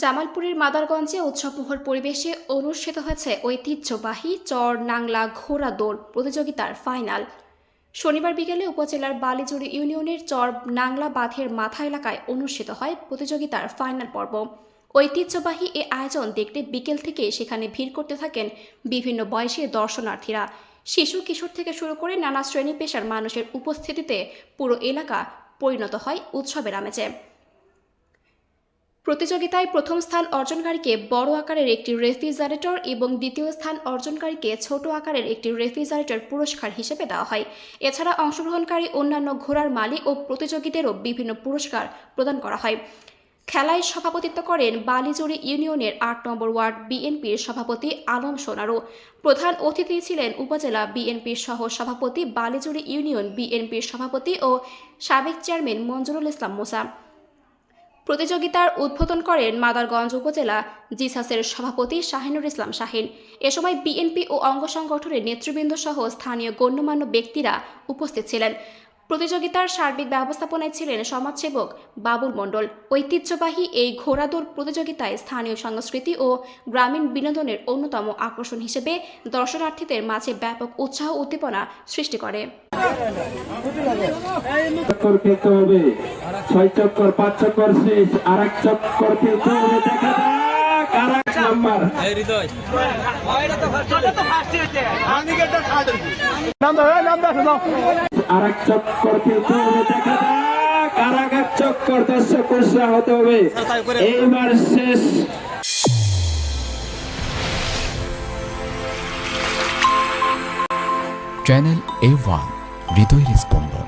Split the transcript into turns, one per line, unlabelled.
জামালপুরের মাদারগঞ্জে উৎসবমুখর পরিবেশে অনুষ্ঠিত হয়েছে ঐতিহ্যবাহী চর নাংলা ঘোড়া দৌড় প্রতিযোগিতার ফাইনাল। শনিবার বিকেলে উপজেলার বালিজুড়ি ইউনিয়নের চর নাংলা বাঁধের মাথা এলাকায় অনুষ্ঠিত হয় প্রতিযোগিতার ফাইনাল পর্ব। ঐতিহ্যবাহী এ আয়োজন দেখতে বিকেল থেকে সেখানে ভিড় করতে থাকেন বিভিন্ন বয়সী দর্শনার্থীরা। শিশু কিশোর থেকে শুরু করে নানা শ্রেণী পেশার মানুষের উপস্থিতিতে পুরো এলাকা পরিণত হয় উৎসবের আমেজে। প্রতিযোগিতায় প্রথম স্থান অর্জনকারীকে বড় আকারের একটি রেফ্রিজারেটর এবং দ্বিতীয় স্থান অর্জনকারীকে ছোট আকারের একটি রেফ্রিজারেটর পুরস্কার হিসেবে দেওয়া হয়। এছাড়া অংশগ্রহণকারী অন্যান্য ঘোড়ার মালিক ও প্রতিযোগীদেরও বিভিন্ন পুরস্কার প্রদান করা হয়। খেলায় সভাপতিত্ব করেন বালিজুড়ি ইউনিয়নের ৮ নম্বর ওয়ার্ড বিএনপির সভাপতি আলম সোনারু। প্রধান অতিথি ছিলেন উপজেলা বিএনপির সহ সভাপতি, বালিজুড়ি ইউনিয়ন বিএনপির সভাপতি ও সাবেক চেয়ারম্যান মঞ্জুরুল ইসলাম মুসা। প্রতিযোগিতার উদ্বোধন করেন মাদারগঞ্জ উপজেলা জিসাসের সভাপতি শাহিনুর ইসলাম শাহিন। এ সময় বিএনপি ও অঙ্গ সংগঠনের নেতৃবৃন্দ সহ স্থানীয় গণ্যমান্য ব্যক্তিরা উপস্থিত ছিলেন। প্রতিযোগিতার সার্বিক ব্যবস্থাপনায় ছিলেন সমাজসেবক বাবুল মণ্ডল। ঐতিহ্যবাহী এই ঘোড়াদৌড় প্রতিযোগিতায় স্থানীয় সংস্কৃতি ও গ্রামীণ বিনোদনের অন্যতম আকর্ষণ হিসেবে দর্শনার্থীদের মাঝে ব্যাপক উৎসাহ উদ্দীপনা সৃষ্টি করে।
6 চক্কর 5 চক্কর শেষ, আর এক চক্কর খেলতে হবে, দেখা যাক আর এক নাম্বার আর এক চক্কর খেলতে হবে, দেখা যাক আর এক চক্কর। দর্শক উৎসাহ হতে হবে, এইবার শেষ।
চ্যানেল A1 হৃদয়ের স্পন্দন।